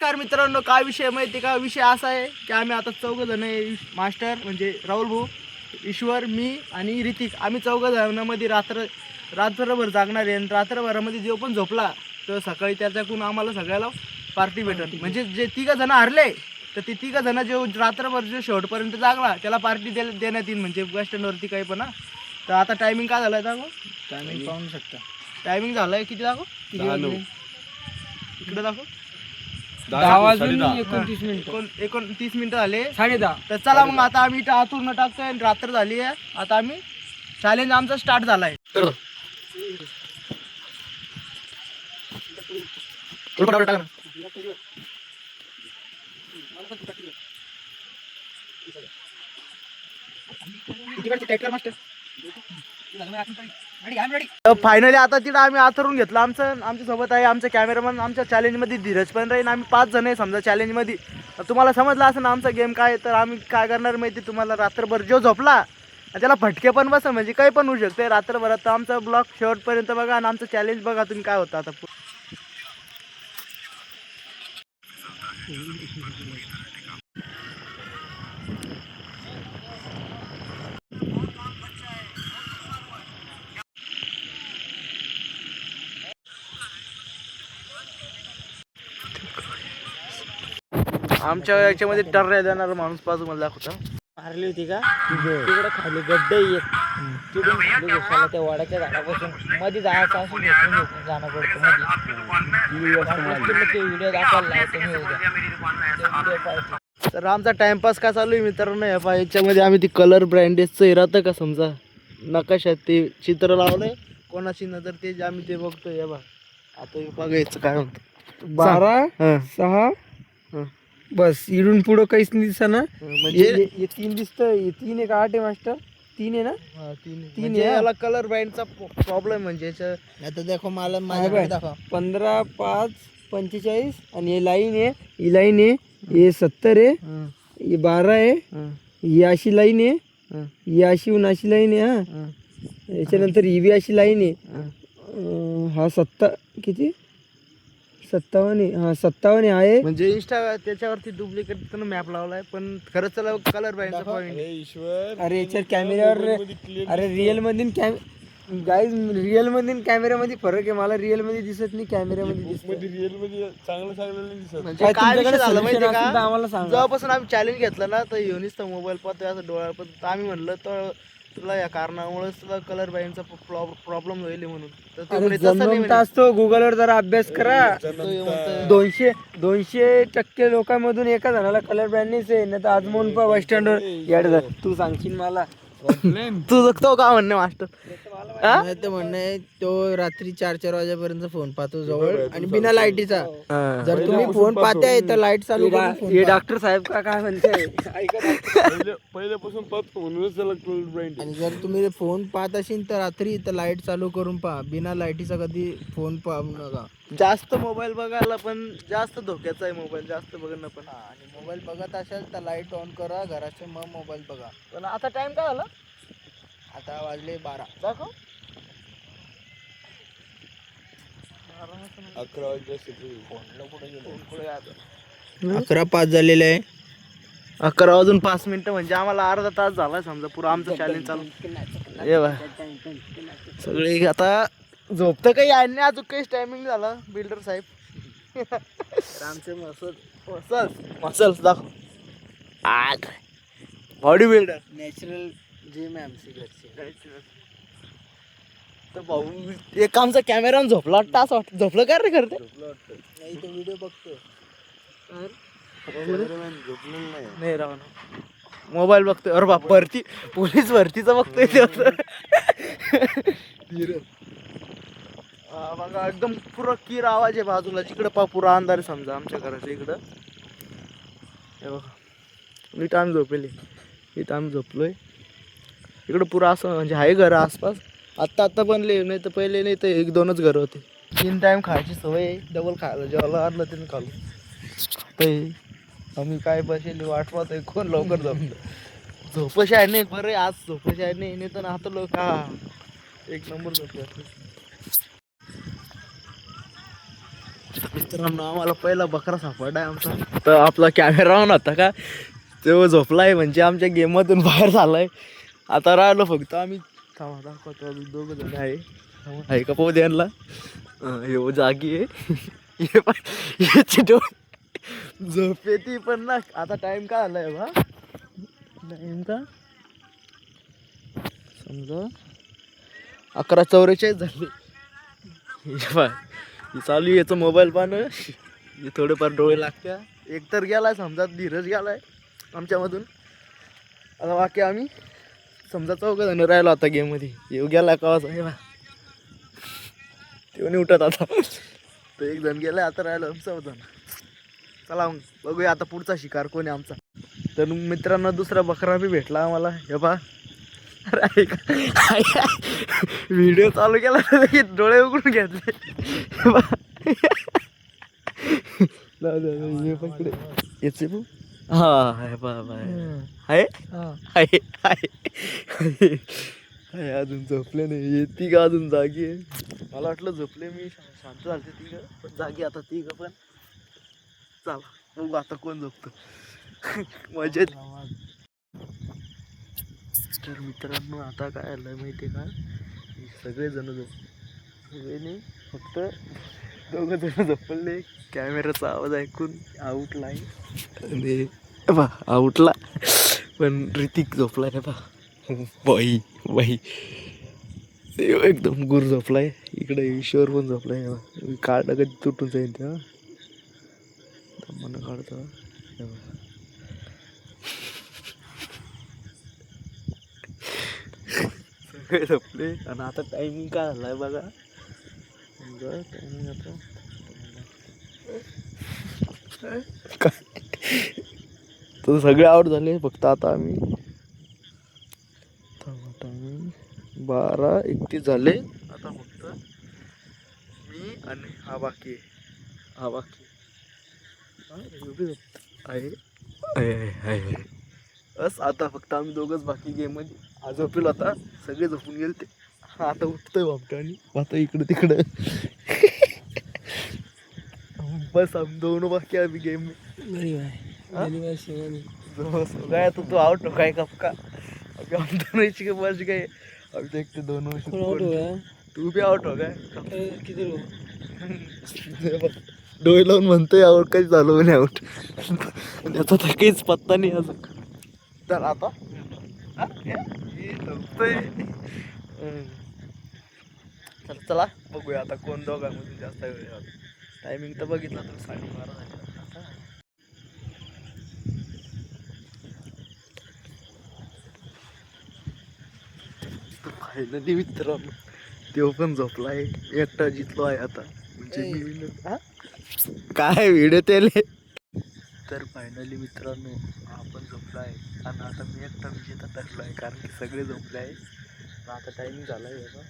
नमस्कार मित्रांनो, काय विषय माहिती का? विषय असा आहे की आम्ही आता चौघ जण मास्टर म्हणजे राहुल भाऊ, ईश्वर, मी आणि ऋतिक, आम्ही चौघ जणांमध्ये रात्रभर जागणार आहे. आणि रात्रभरामध्ये जो पण झोपला तर सकाळी त्याच्याकडून आम्हाला सगळ्याला पार्टी भेटेल. म्हणजे जे तिघ जण हरले तर ते तिघ जण जो रात्रभर जो शेवटपर्यंत जागला त्याला पार्टी देण्यात येईल, म्हणजे बस स्टँडवरती काही पण. तर आता टायमिंग काय झालं दाखव, टायमिंग पाहू शकता. टायमिंग झालं किती दाखव, किती वाजले इकडे दाखव, 10 वाजून 29 मिनिटं. 29 मिनिटं झाले, 10:30. तर चला मग आता आम्ही इथं आतून टाकतोय. रात्र झाली आहे, आता आम्ही चॅलेंज आमचा स्टार्ट झालाय. फायनली आता तिथं आम्ही आथरून घेतलं. आमच्या सोबत आहे आमचा कॅमेरामॅन. आमच्या चॅलेंजमध्ये धीरज पण राहील. आम्ही 5 जण आहे समजा चॅलेंजमध्ये. तुम्हाला समजलं असं ना आमचा गेम काय. तर आम्ही काय करणार माहिती तुम्हाला, रात्रभर जो झोपला आणि त्याला फटके पण बस, म्हणजे काही पण होऊ शकते रात्रभरात. तर आमचा ब्लॉग शेवटपर्यंत बघा आणि आमचं चॅलेंज बघा तुम्ही काय होतं आता. आमच्या याच्यामध्ये टर्रा देणारा माणूस पाहतो मला दाखवता. मारली होती का तिकडे खाली गड्डे येत तिकडून खाली घुसायला त्या वडाच्या झाडापासून मध्ये जायचं असं घेऊन जाणं पडतं मध्ये. ते व्हिडिओ दाखवायला तर आमचा टाइमपास का चालू आहे मित्रांनो. या पहा याच्यामध्ये आम्ही ती कलर ब्रँडेजचं राहतं का समजा नकाशात ते चित्र लावलंय, कोणाची नजर ते आम्ही ते बघतोय. या बा आता बघायचं काय म्हणतो 12:06 बस. इडून पुढं काहीच नाही दिसना. म्हणजे 3 दिसतं. 3 आहे का 8 आहे मास्टर? 3 आहे ना? 3 आहे. याला कलर ब्रँडचा प्रॉब्लेम म्हणजे याच्या. आता देखो मला माझ्याकडे दाखवा. 15:5:45 आणि हे लाईन आहे, ही लाईन आहे, हे 70 आहे, हे 12 आहे, ही अशी लाईन आहे, ही अशी अशी लाईन आहे. हा याच्यानंतर ही बी अशी लाईन आहे. हा किती 57 आहे. हा 57 आहे. म्हणजे त्याच्यावरती डुप्लिकेट मॅप लावलाय, पण खरंच त्याला कलर ब्रँडचा पॉईंट. अरे याच्या कॅमेऱ्यावर, अरे रिअल मध्ये गाईज रिअल मध्ये कॅमेऱ्यामध्ये फरक आहे. मला रिअल मध्ये दिसत नाही, कॅमेऱ्यामध्ये दिसत. रिअल मध्ये चांगलं नाही दिसत. म्हणजे काय विषय झालं माहितीये का, आम्हाला सांगा. जेव्हापासून आम्ही चॅलेंज घेतलं ना तर योनीच मोबाईल पाहतोय असं डोळ्यावर. पण आम्ही म्हणलं तर तुला या कारणामुळेच तुला कलर ब्रँडचा प्रॉब्लेम होईल म्हणून. तर ते म्हणे तसं नाही म्हणे. असतो गुगलवर जरा अभ्यास करा. तो म्हणतोय, 200% लोकांमधून एका जणाला कलर ब्रँडनेच आहे. नाही तर आज म्हणून बस स्टँडवर याड तू सांगशील मला. तुझं तो का म्हणणे मास्टर. म्हणणं आहे तो रात्री 4 वाजेपर्यंत फोन पाहतो जवळ आणि बिना लाईटीचा. जर तुम्ही फोन पाहताय तर लाईट चालू करून हे डॉक्टर साहेब का काय म्हणते पहिल्यापासून पाहतो म्हणूनच त्याला कलर ब्रँड. आणि जर तुम्ही फोन पाहत असेल तर रात्री तर लाईट चालू करून पहा. बिना लाईटीचा कधी फोन पाहू नका. जास्त मोबाईल बघायला पण जास्त धोक्याचा आहे मोबाईल, जास्त बघणं पण. आणि मोबाईल बघत असाल तर लाईट ऑन करा घराचे, मग मोबाईल बघा. पण आता टाइम काय झाला, आता वाजले 12. दाखव. 11 वाजता 11:05 झालेले आहे. 11:05 म्हणजे आम्हाला अर्धा तास झाला समजा पुरा आमचं चॅलेंज चालू. ये बा सगळे आता झोपतं काही आहे नाही अजून, काहीच टायमिंग झाला. बिल्डर साहेब आमचे मसल्स दाखव. आग बॉडी बिल्डर नॅचरल जिम आहे आमची घरची. तर भाऊ एक आमचा कॅमेरा झोपला वाटतं, असं वाटतं झोपलं का रे करते. नाही तो व्हिडिओ बघतो. नाही राव ना, मोबाईल बघतोय. अरे बाप, भरती पोलीस भरतीचं बघतोय ते. बघा एकदम पुरा किर आवाज आहे बाजूला. जिकडं पा पुरा अंधार समजा आमच्या घराच्या इकडं. हे बघा नीट आम्ही झोपेले, इथं आम्ही झोपलोय. इकडं पुरा असं म्हणजे आहे घर आसपास. आत्ता बनले, नाही तर पहिले नाही तर 1-2च घरं होते. 3 टाइम खायची सवय, डबल खायला जेवायला आणलं त्याने खाल्लं. आम्ही काय बसेल वाट पाहतोय कोण लवकर झोपतं. झोपशी आहे नाही बरं, आज झोपशी आहे नाही तर आता लोक हा एक नंबर झोपतो. मित्रांनो आम्हाला पहिला बकरा सापडलाय आमचा. तर आपला कॅमेरा ऑन होता का तो झोपलाय म्हणजे आमच्या गेममधून बाहेर झालाय. आता राहिलो फक्त आम्ही थांबा दाखवतो अजून दोघं जण आहे का पाहू द्यायला. हो जागी आहे. हे पाय याची डोळे झोप येते पण ना. आता टाइम काय आलाय बा टाइम का समजा 11:44 झाले. हे पाय हे चालू याचं मोबाईल पाहणं हे थोडेफार डोळे लागत्या. एक तर गेलाय समजा धीरज गेलाय आमच्यामधून. आता बाकी आम्ही समजा 4 जण राहिलो आता गेममध्ये. येऊ गेला का आहे बा तेव्हा नाही उठत आता. तर एक जण गेलाय आता राहिलो आमचं होतं. चला मग बघूया आता पुढचा शिकार कोण आहे आमचा. तर मित्रांनो दुसरा बकरा बी भेटला आम्हाला. हे पहा अरे व्हिडिओ चालू केला तर डोळे उघडून घेतले. याचे भाऊ हा आहे बाय आहे आहे आहे अजून झोपले नाही. हे तिघं अजून जागी आहे. मला वाटलं झोपले मी शांत झाले तिघं पण जागी आता तिघं पण. चला बघू आता कोण झोपतं. मजेत. तर मित्रांनो आता काय आलं माहिती आहे का सगळेजण सगळे नाही फक्त 2 जण झोपले. कॅमेराचा आवाज ऐकून आउटला आहे आणि बा आउटला पण ऋतिक झोपलाय रे बा. बाई बाई एकदम गुर झोपलाय. इकडे ईश्वर पण झोपलाय. काढ कधी तुटून जाईल तेव्हा मला काढतो. सगळे झोपले आणि आता टायमिंग काय झालाय बघा. टायमिंग आता तर सगळे आउट झाले फक्त आता आम्ही. टायमिंग 12:31 झाले. आता फक्त मी आणि हा बाकी आहे बस. आता फक्त आम्ही दोघंच बाकी गेममध्ये. हा झोपेल आता सगळे झोपून गेले ते. हा आता उठतोय बापटा आणि आता इकडं तिकडं. बस आम्ही 2 बाकी आम्ही गेम. काय तर तू आउट हो काय कपका अभी हम दोनों की बस गए. अभी तक तो दोनों तू भी आउट हो काय किती डोळे लावून म्हणतोय आउट काही झालो म्हणे आउट. त्याचा तर काहीच पत्ता नाही अजून. तर आता चल चला बघूया आता कोण दोघांमधून जास्त वेळ. टायमिंग तर बघितला तर 12:30 झाले. फायनली मित्रांनो तो पण झोपलाय. एकटा जितलो आहे आता म्हणजे मी काय व्हिडिओ त्याले. तर फायनली मित्रांनो हा पण झोपला आहे आणि आता मी एकटा विजेता ठरलो आहे कारण की सगळे झोपले आहे. आता टायमिंग झाला आहे बघा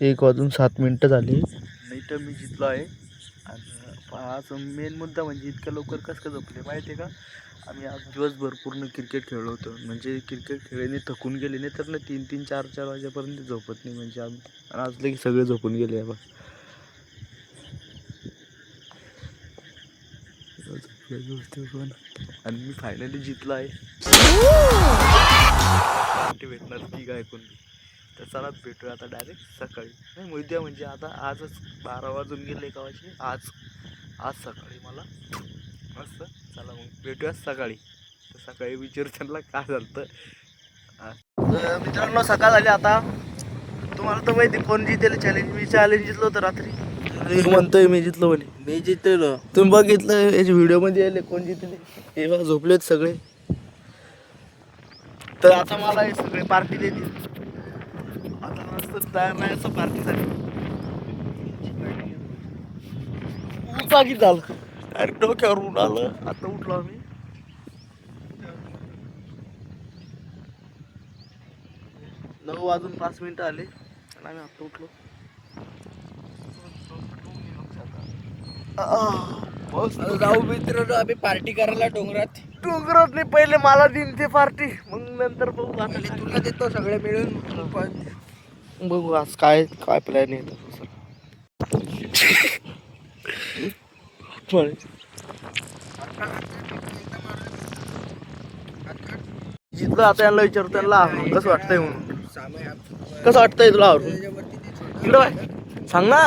1:07 झाली. नाही तर मी जितलो आहे. आणि आज मेन मुद्दा म्हणजे इतक्या लवकर कसं काय झोपले माहिती आहे का. आम्ही आज दिवसभर पूर्ण क्रिकेट खेळलो होतो. म्हणजे क्रिकेट खेळणे थकून गेले नाही तर ना 3-3, 4-4 वाजेपर्यंत झोपत नाही म्हणजे आम्ही. आणि आज लगे सगळे झोपून गेले आहे बा. पण आणि मी फायनली जिंकलो आहे. भेटणार ती काय कोण. तर चला भेटूया आता डायरेक्ट सकाळी. नाही उद्या म्हणजे आता आजच 12 वाजून गेले का वाजले. आज सकाळी मला मस्त. चला मग भेटूया सकाळी. तर सकाळी विचार त्यांना काय झालं. तर मित्रांनो सकाळ झाली आता. तुम्हाला तर माहिती कोण जितेल चॅलेंज. मी चॅलेंज जितलो होतं रात्री. म्हणतोय मी जितलो म्हणे. मी जितेलो. तुम्ही बघितलं याच्या व्हिडिओमध्ये आले कोण जितले. हे बघा झोपलेत सगळे. तर आता मला हे सगळे पार्टी देतील. आता मस्त तयार नाही असं पार्टीसाठी. जागी झालं डायरेक्ट डोक्यावर ऊन आलं. आता उठलो आम्ही. 9:05 आले आणि आम्ही आता उठलो. जाऊ मित्रांनो आम्ही पार्टी करायला डोंगरात. डोंगरात नाही पहिले मला देईन ते पार्टी मग नंतर बघू. आता तुला देतो सगळे मिळून. बघू आज काय काय प्लॅन आहे. जिथलं आता यांना विचारतो त्यांना कसं वाटतंय म्हणून. कसं वाटतंय तुला आवरून इकडं बाय सांग ना.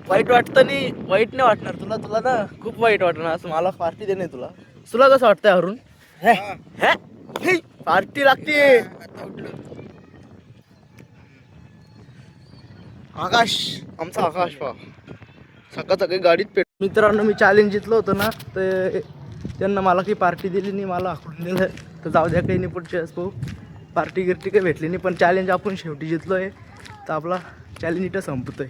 वाईट वाटतं नाही, वाईट नाही वाटणार तुला. तुला ना खूप वाईट वाटणार असं मला पार्टी देणे तुला. तुला कसं वाटतंय अरुण? पार्टी लागते. आकाश, आमचा आकाश पहा सकाळ सकाळी गाडीत पेट. मित्रांनो मी चॅलेंज जितलो होतो ना तर त्यांना मला काही पार्टी दिली नाही, मला हाकलून दिलं. तर जाऊ द्या काही नाही, पुढच्या वेळेस पाहू. पार्टी गिर्टी काही भेटली नाही पण चॅलेंज आपण शेवटी जितलो आहे तर आपला चॅलेंज इथं संपतोय.